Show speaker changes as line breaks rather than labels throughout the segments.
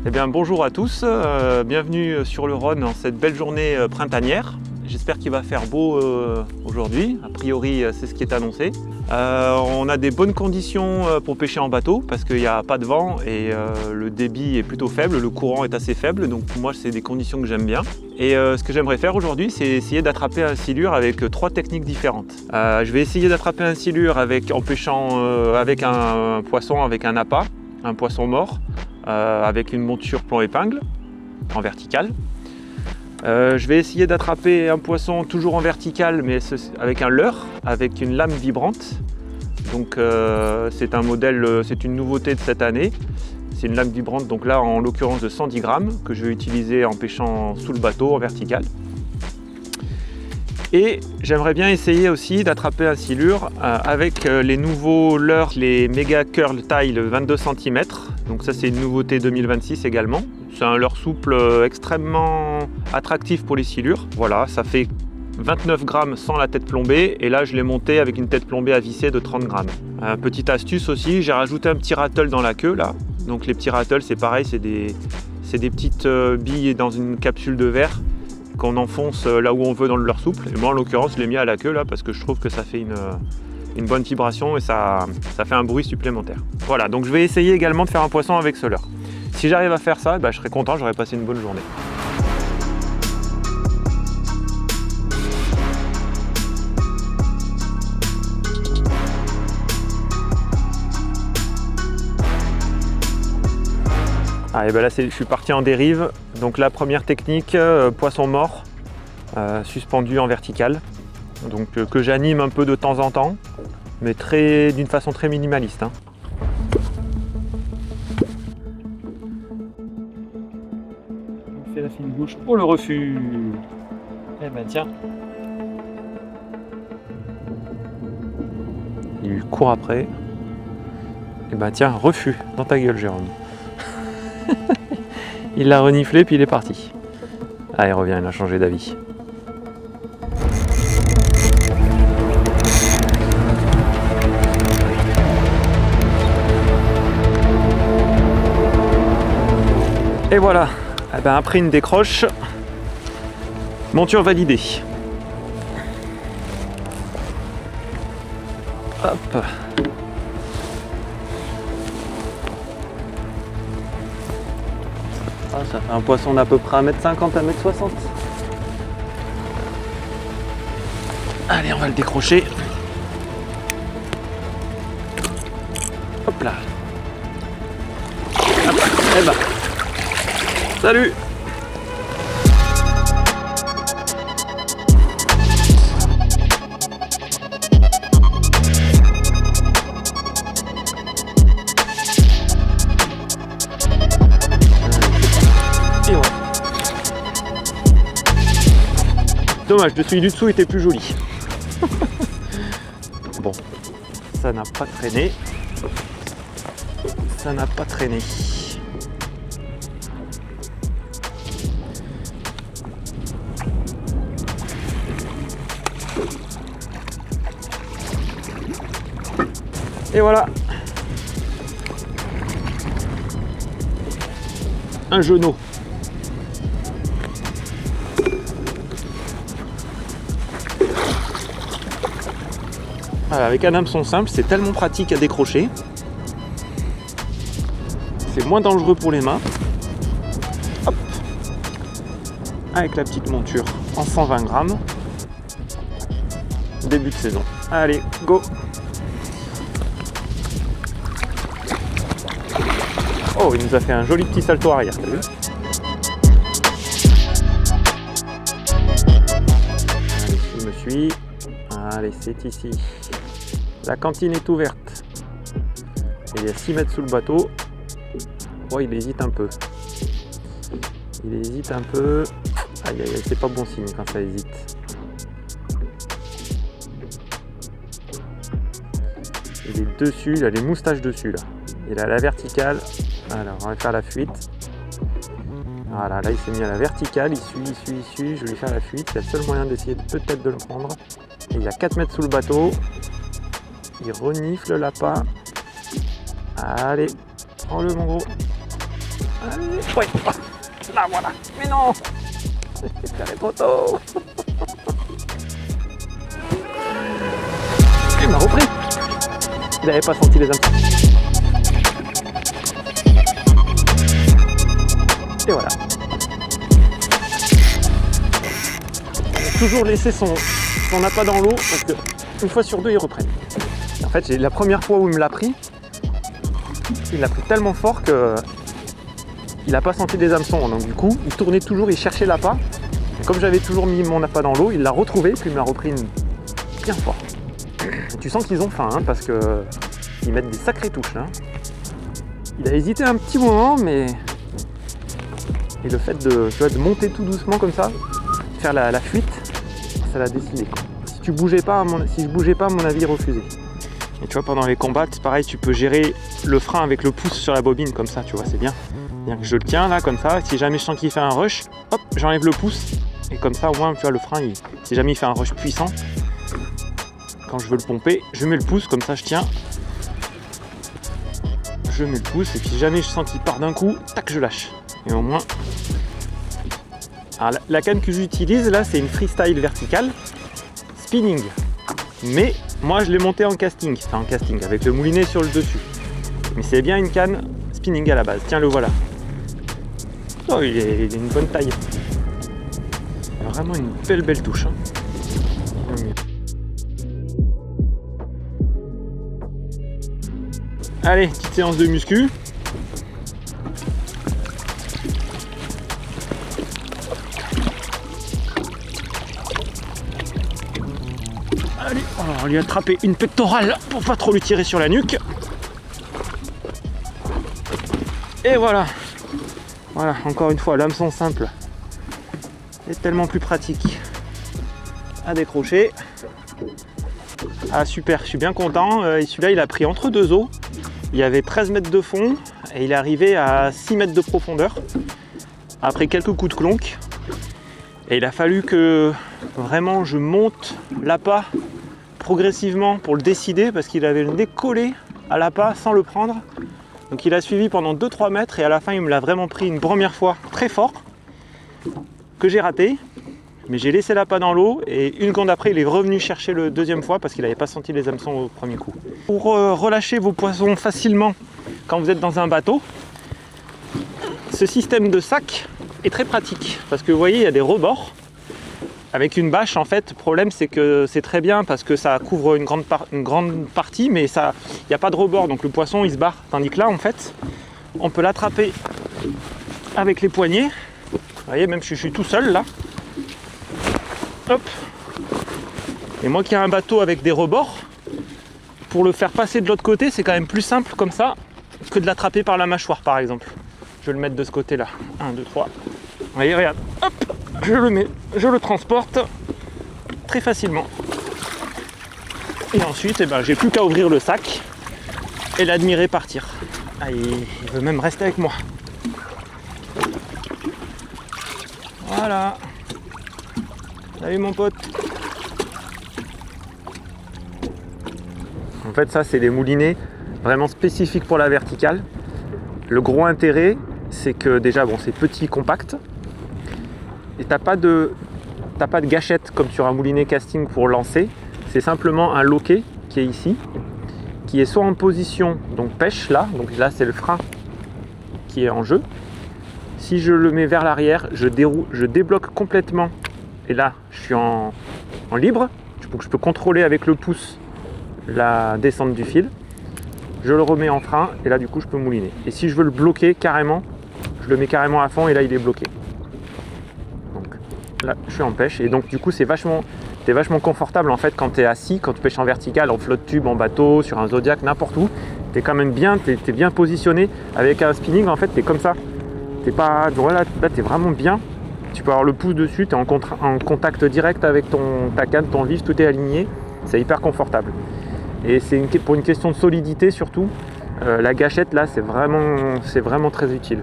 Eh bien bonjour à tous, bienvenue sur le Rhône en cette belle journée printanière. J'espère qu'il va faire beau aujourd'hui, a priori c'est ce qui est annoncé. On a des bonnes conditions pour pêcher en bateau parce qu'il n'y a pas de vent et le débit est plutôt faible, le courant est assez faible, donc pour moi c'est des conditions que j'aime bien. Et ce que j'aimerais faire aujourd'hui, c'est essayer d'attraper un silure avec 3 techniques différentes. Je vais essayer d'attraper un silure en pêchant avec un poisson, avec un appât, un poisson mort, avec une monture plomb épingle en vertical. Je vais essayer d'attraper un poisson toujours en vertical mais avec un leurre, avec une lame vibrante. Donc c'est un modèle, c'est une nouveauté de cette année. C'est une lame vibrante, donc là en l'occurrence de 110 grammes que je vais utiliser en pêchant sous le bateau en vertical. Et j'aimerais bien essayer aussi d'attraper un silure avec les nouveaux leurres, les Mega Curl Taille 22 cm. Donc ça c'est une nouveauté 2026 également. C'est un leurre souple extrêmement attractif pour les silures. Voilà, ça fait 29 grammes sans la tête plombée et là je l'ai monté avec une tête plombée à visser de 30 grammes. Petite astuce aussi, j'ai rajouté un petit rattle dans la queue là. Donc les petits rattles c'est pareil, c'est des petites billes dans une capsule de verre qu'on enfonce là où on veut dans le leurre souple. Et moi en l'occurrence je l'ai mis à la queue là parce que je trouve que ça fait une bonne vibration et ça fait un bruit supplémentaire. Voilà, donc je vais essayer également de faire un poisson avec ce leurre. Si j'arrive à faire ça, je serai content, j'aurai passé une bonne journée. Ah, et là je suis parti en dérive. Donc la première technique, poisson mort, suspendu en vertical. Donc que j'anime un peu de temps en temps, mais d'une façon très minimaliste. On fait la fine bouche. Oh le refus! Eh ben tiens. Il court après. Eh ben tiens, refus dans ta gueule Jérôme. Il l'a reniflé puis il est parti. Ah il revient, il a changé d'avis. Et voilà, après une décroche, monture validée. Hop. Ah, ça fait un poisson d'à peu près 1m50 à 1m60. Allez, on va le décrocher. Hop là. Hop. Eh ben. Salut! Et ouais. Dommage, celui du dessous était plus joli. Bon, ça n'a pas traîné. Ça n'a pas traîné. Et voilà, un genou. Voilà, avec un hameçon simple, c'est tellement pratique à décrocher. C'est moins dangereux pour les mains. Hop. Avec la petite monture en 120 grammes. Début de saison. Allez, go! Oh, il nous a fait un joli petit salto arrière, t'as vu? Allez, il me suit. Allez, c'est ici. La cantine est ouverte. Il est à 6 mètres sous le bateau. Oh, il hésite un peu. Il hésite un peu. Aïe, aïe, aïe, c'est pas bon signe quand ça hésite. Il est dessus, il a les moustaches dessus, là. Il est à la verticale. Alors, on va faire la fuite. Voilà, là il s'est mis à la verticale, il suit, je vais lui faire la fuite. C'est le seul moyen d'essayer peut-être de le prendre. Et il y a 4 mètres sous le bateau. Il renifle l'appât. Allez, prends-le mon gros. Allez, ouais. Là, voilà. Mais non. J'arrive trop tôt. Il m'a repris. Il n'avait pas senti les hameçons. Et voilà. Toujours laisser son appât dans l'eau parce que une fois sur deux, ils reprennent. En fait, la première fois où il me l'a pris, il l'a pris tellement fort que il n'a pas senti des hameçons. Donc du coup, il tournait toujours, il cherchait l'appât. Et comme j'avais toujours mis mon appât dans l'eau, il l'a retrouvé, puis il me l'a repris bien fort. Et tu sens qu'ils ont faim, hein, parce que ils mettent des sacrées touches là. Il a hésité un petit moment, mais et le fait de monter tout doucement comme ça, faire la fuite, ça l'a décidé. Si je bougeais pas, à mon avis, il refusait. Et tu vois, pendant les combats, c'est pareil, tu peux gérer le frein avec le pouce sur la bobine comme ça, tu vois, c'est bien. C'est-à-dire que je le tiens là comme ça, si jamais je sens qu'il fait un rush, hop, j'enlève le pouce. Et comme ça, au moins, tu vois, le frein, si jamais il fait un rush puissant, quand je veux le pomper, je mets le pouce, comme ça je tiens. Je mets le pouce, et puis si jamais je sens qu'il part d'un coup, tac, je lâche. Et au moins... Alors, la canne que j'utilise là, c'est une freestyle verticale spinning. Mais moi, je l'ai montée en casting, avec le moulinet sur le dessus. Mais c'est bien une canne spinning à la base. Tiens, le voilà. Oh, il est une bonne taille. Il a vraiment une belle touche. Hein. Allez, petite séance de muscu. Allez, on va lui attraper une pectorale pour pas trop lui tirer sur la nuque. Et voilà. Voilà, encore une fois, l'hameçon simple est tellement plus pratique à décrocher. Ah super, je suis bien content. Et celui-là, il a pris entre deux eaux. Il y avait 13 mètres de fond et il est arrivé à 6 mètres de profondeur après quelques coups de clonque. Et il a fallu que vraiment je monte l'appât progressivement pour le décider parce qu'il avait le nez collé à l'appât sans le prendre. Donc il a suivi pendant 2-3 mètres et à la fin il me l'a vraiment pris une première fois très fort que j'ai raté. Mais j'ai laissé l'appât dans l'eau et une seconde après il est revenu chercher le deuxième fois parce qu'il n'avait pas senti les hameçons au premier coup. Pour relâcher vos poissons facilement quand vous êtes dans un bateau, ce système de sac est très pratique parce que vous voyez il y a des rebords. Avec une bâche en fait, le problème c'est que c'est très bien parce que ça couvre une grande partie mais il n'y a pas de rebord donc le poisson il se barre. Tandis que là en fait, on peut l'attraper avec les poignets. Vous voyez même je suis tout seul là. Hop. Et moi qui ai un bateau avec des rebords, pour le faire passer de l'autre côté, c'est quand même plus simple comme ça que de l'attraper par la mâchoire par exemple. Je vais le mettre de ce côté là. 1, 2, 3. Vous voyez, regarde. Hop, je le mets, je le transporte très facilement. Et ensuite, eh ben, j'ai plus qu'à ouvrir le sac et l'admirer partir. Ah, il veut même rester avec moi. Voilà. Salut mon pote. En fait ça c'est des moulinets vraiment spécifiques pour la verticale. Le gros intérêt c'est que déjà bon c'est petit, compact. Et t'as pas de gâchette comme sur un moulinet casting pour lancer. C'est simplement un loquet qui est ici, qui est soit en position donc pêche là, donc là c'est le frein qui est en jeu. Si je le mets vers l'arrière, je débloque complètement. Et là, je suis en libre, donc je peux contrôler avec le pouce la descente du fil. Je le remets en frein et là, du coup, je peux mouliner. Et si je veux le bloquer carrément, je le mets carrément à fond et là, il est bloqué. Donc là, je suis en pêche et donc du coup, t'es vachement confortable en fait quand tu es assis, quand tu pêches en vertical, en flotte tube, en bateau, sur un Zodiac, n'importe où. T'es quand même bien, t'es bien positionné. Avec un spinning, en fait, t'es comme ça. T'es pas, voilà, là, t'es vraiment bien. Tu peux avoir le pouce dessus, tu es en contact direct avec ta canne, ton vif, tout est aligné, c'est hyper confortable. Et c'est pour une question de solidité surtout, la gâchette là c'est vraiment très utile.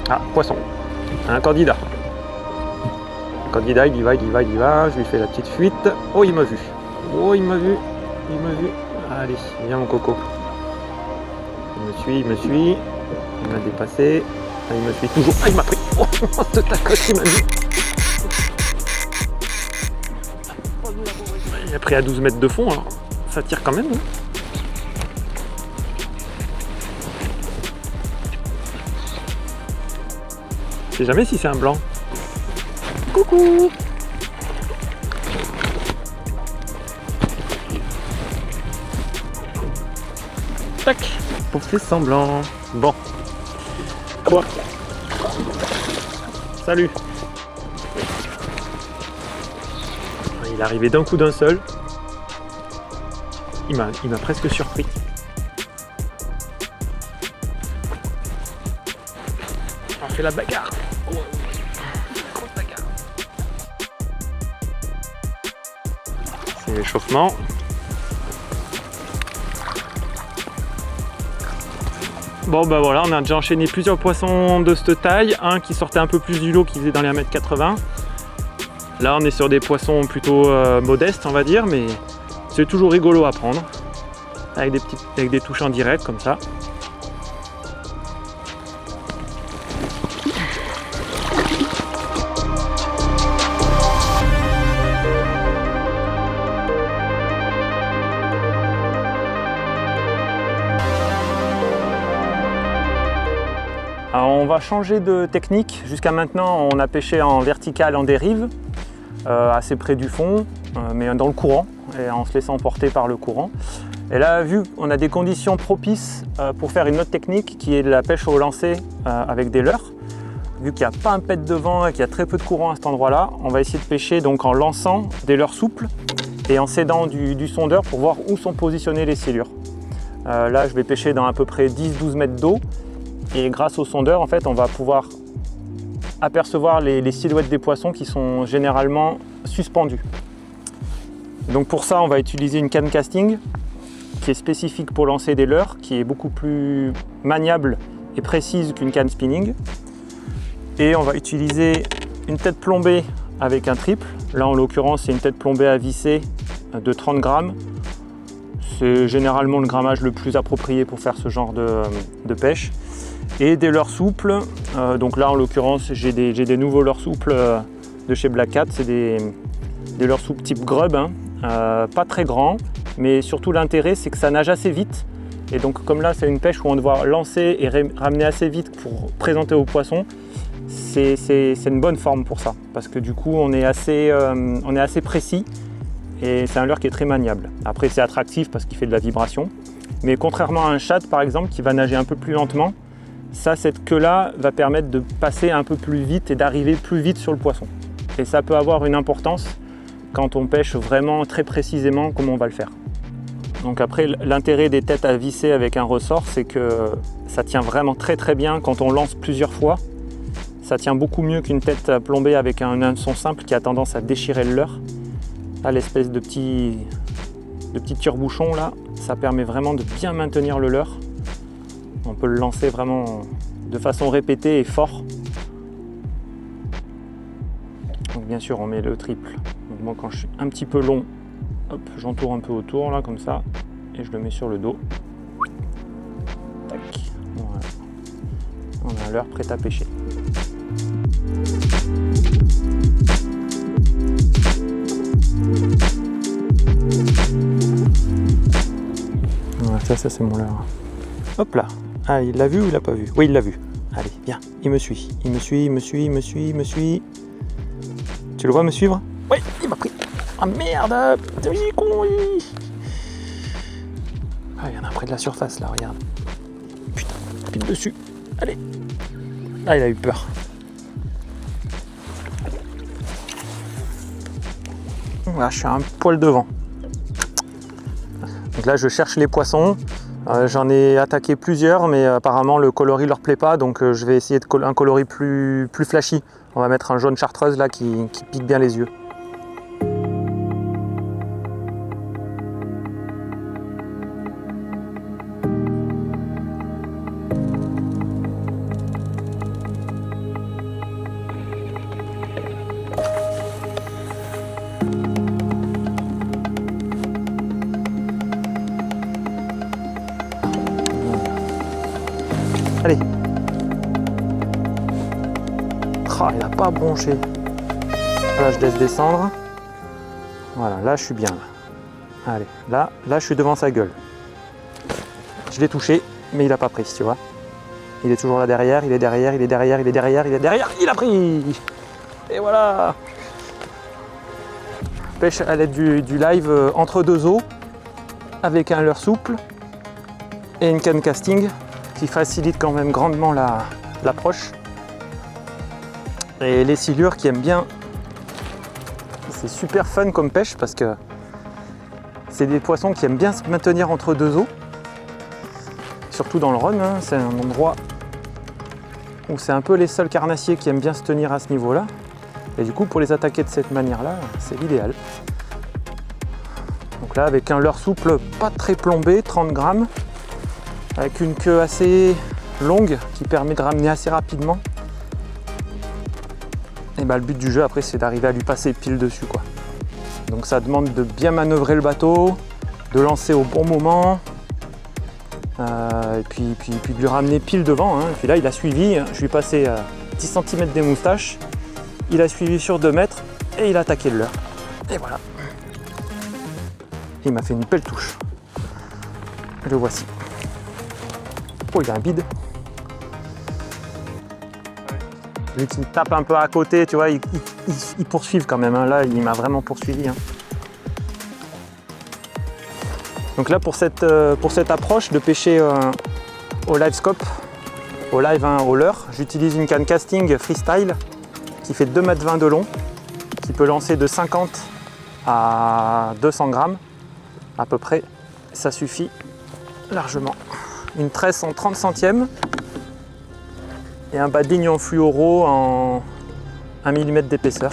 Ah, poisson, un candidat. Le candidat il y va, je lui fais la petite fuite. Oh il m'a vu, Il me vu. Allez, viens mon coco. Il me suit. Il m'a dépassé. Ah, il me suit toujours. Ah, il m'a pris. Oh, de ta coche, il m'a mis. Il a pris à 12 mètres de fond, alors ça tire quand même. Hein. Je sais jamais si c'est un blanc. Coucou! Tac! Pour faire semblant. Bon. Quoi? Salut! Il est arrivé d'un coup d'un seul. Il m'a presque surpris. On fait la bagarre. Oh, grosse bagarre. C'est l'échauffement. Bon bah voilà, on a déjà enchaîné plusieurs poissons de cette taille. Un qui sortait un peu plus du lot, qui faisait dans les 1,80 m. Là on est sur des poissons plutôt modestes on va dire, mais c'est toujours rigolo à prendre. Avec des touches en direct comme ça. Alors on va changer de technique. Jusqu'à maintenant on a pêché en vertical en dérive, assez près du fond, mais dans le courant, et en se laissant porter par le courant. Et là, vu qu'on a des conditions propices pour faire une autre technique qui est de la pêche au lancer avec des leurres, vu qu'il n'y a pas un pet de vent et qu'il y a très peu de courant à cet endroit-là, on va essayer de pêcher donc en lançant des leurres souples et en s'aidant du sondeur pour voir où sont positionnées les silures. Là, je vais pêcher dans à peu près 10-12 mètres d'eau et grâce au sondeur, en fait, on va pouvoir apercevoir les silhouettes des poissons qui sont généralement suspendus. Donc pour ça, on va utiliser une canne casting qui est spécifique pour lancer des leurres, qui est beaucoup plus maniable et précise qu'une canne spinning. Et on va utiliser une tête plombée avec un triple. Là, en l'occurrence, c'est une tête plombée à visser de 30 grammes. C'est généralement le grammage le plus approprié pour faire ce genre de pêche. Et des leurres souples. Donc là, en l'occurrence, j'ai des nouveaux leurres souples de chez Black Cat. C'est des leurres souples type grub, hein. Pas très grands, mais surtout l'intérêt, c'est que ça nage assez vite. Et donc, comme là, c'est une pêche où on doit lancer et ramener assez vite pour présenter aux poissons, c'est une bonne forme pour ça. Parce que du coup, on est assez précis et c'est un leurre qui est très maniable. Après, c'est attractif parce qu'il fait de la vibration. Mais contrairement à un shad, par exemple, qui va nager un peu plus lentement, ça, cette queue-là va permettre de passer un peu plus vite et d'arriver plus vite sur le poisson. Et ça peut avoir une importance quand on pêche vraiment très précisément comme on va le faire. Donc après, l'intérêt des têtes à visser avec un ressort, c'est que ça tient vraiment très très bien quand on lance plusieurs fois. Ça tient beaucoup mieux qu'une tête plombée avec un hameçon simple qui a tendance à déchirer le leurre. Là, l'espèce de petit tire-bouchon là, ça permet vraiment de bien maintenir le leurre. On peut le lancer vraiment de façon répétée et fort. Donc bien sûr, on met le triple. Donc moi, quand je suis un petit peu long, hop, j'entoure un peu autour là comme ça et je le mets sur le dos. Tac. Voilà. On a un leurre prêt à pêcher. Voilà, ça c'est mon leurre. Hop là. Ah, il l'a vu ou il l'a pas vu? Oui, il l'a vu. Allez, viens, il me suit. Il me suit, il me suit, il me suit, il me suit. Tu le vois me suivre? Oui, il m'a pris. Ah merde! Putain, il est con, oui. Ah, il y en a près de la surface là, regarde. Putain, pile dessus. Allez. Ah, il a eu peur. Voilà, je suis un poil devant. Donc là, je cherche les poissons. J'en ai attaqué plusieurs, mais apparemment le coloris leur plaît pas, donc je vais essayer un coloris plus flashy. On va mettre un jaune chartreuse là qui pique bien les yeux. Allez. Ah, il n'a pas bronché. Là, je laisse descendre. Voilà, là, je suis bien. Là. Allez, là, je suis devant sa gueule. Je l'ai touché, mais il n'a pas pris, tu vois. Il est toujours là derrière, il est derrière, il est derrière, il est derrière, il est derrière. Il a pris. Et voilà. Pêche à l'aide du live entre deux eaux, avec un leurre souple et une canne casting qui facilite quand même grandement l'approche. Et les silures qui aiment bien, c'est super fun comme pêche parce que c'est des poissons qui aiment bien se maintenir entre deux eaux. Surtout dans le Rhône, hein, c'est un endroit où c'est un peu les seuls carnassiers qui aiment bien se tenir à ce niveau-là. Et du coup, pour les attaquer de cette manière-là, c'est l'idéal. Donc là, avec un leurre souple, pas très plombé, 30 grammes, avec une queue assez longue qui permet de ramener assez rapidement. Et bah, le but du jeu après, c'est d'arriver à lui passer pile dessus, quoi. Donc ça demande de bien manœuvrer le bateau, de lancer au bon moment, et puis de lui ramener pile devant. Hein. Et puis là, il a suivi, je lui ai passé 10 cm des moustaches, il a suivi sur 2 mètres et il a attaqué le leurre. Et voilà. Il m'a fait une belle touche. Le voici. Oh, il a un bide. Vu qu'il tape un peu à côté, tu vois, ils poursuivent quand même. Hein. Là, il m'a vraiment poursuivi. Hein. Donc là, pour cette approche de pêcher au live scope, au live au leurre, j'utilise une canne casting freestyle qui fait 2,20 m de long, qui peut lancer de 50 à 200 grammes à peu près. Ça suffit largement. Une tresse en 30 centièmes et un bas de ligne en fluoro en 1 mm d'épaisseur.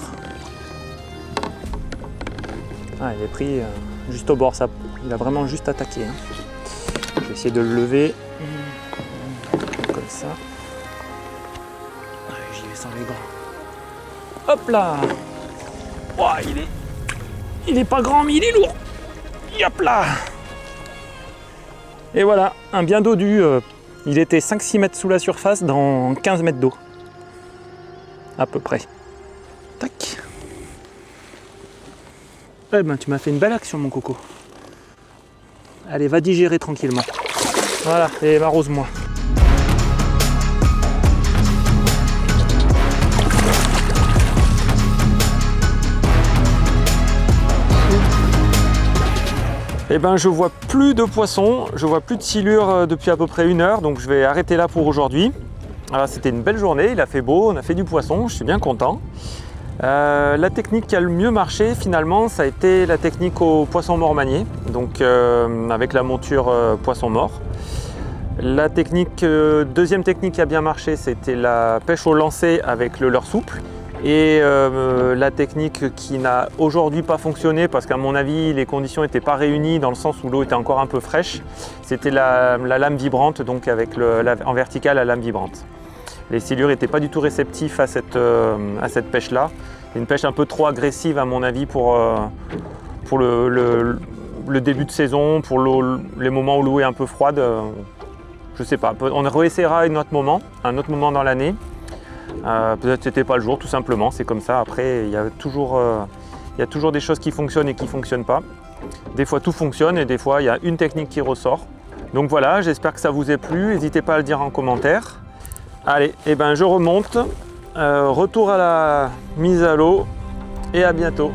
Ah, il est pris juste au bord, ça, il a vraiment juste attaqué. Hein. Je vais essayer de le lever comme ça. J'y vais sans les gants. Hop là. Oh, il est pas grand, mais il est lourd. Hop là. Et voilà, un bien dodu. Il était 5-6 mètres sous la surface dans 15 mètres d'eau. À peu près. Tac. Eh ben, tu m'as fait une belle action, mon coco. Allez, va digérer tranquillement. Voilà, et m'arrose-moi. Eh ben, je vois plus de poissons, je vois plus de silures depuis à peu près 1 heure, donc je vais arrêter là pour aujourd'hui. C'était une belle journée, il a fait beau, on a fait du poisson, je suis bien content. La technique qui a le mieux marché finalement, ça a été la technique au poisson mort manié, donc avec la monture poisson mort. La technique, deuxième technique qui a bien marché, c'était la pêche au lancer avec le leurre souple. Et la technique qui n'a aujourd'hui pas fonctionné parce qu'à mon avis les conditions n'étaient pas réunies dans le sens où l'eau était encore un peu fraîche, c'était la lame vibrante, donc avec en verticale la lame vibrante. Les silures n'étaient pas du tout réceptifs à cette pêche là. C'est une pêche un peu trop agressive à mon avis pour le début de saison, pour les moments où l'eau est un peu froide. Je sais pas, on réessayera un autre moment dans l'année. Peut-être c'était pas le jour, tout simplement, c'est comme ça. Après, il y a toujours des choses qui fonctionnent et qui ne fonctionnent pas. Des fois tout fonctionne et des fois il y a une technique qui ressort. Donc voilà, j'espère que ça vous a plu, n'hésitez pas à le dire en commentaire. Allez, et ben je remonte, retour à la mise à l'eau et à bientôt.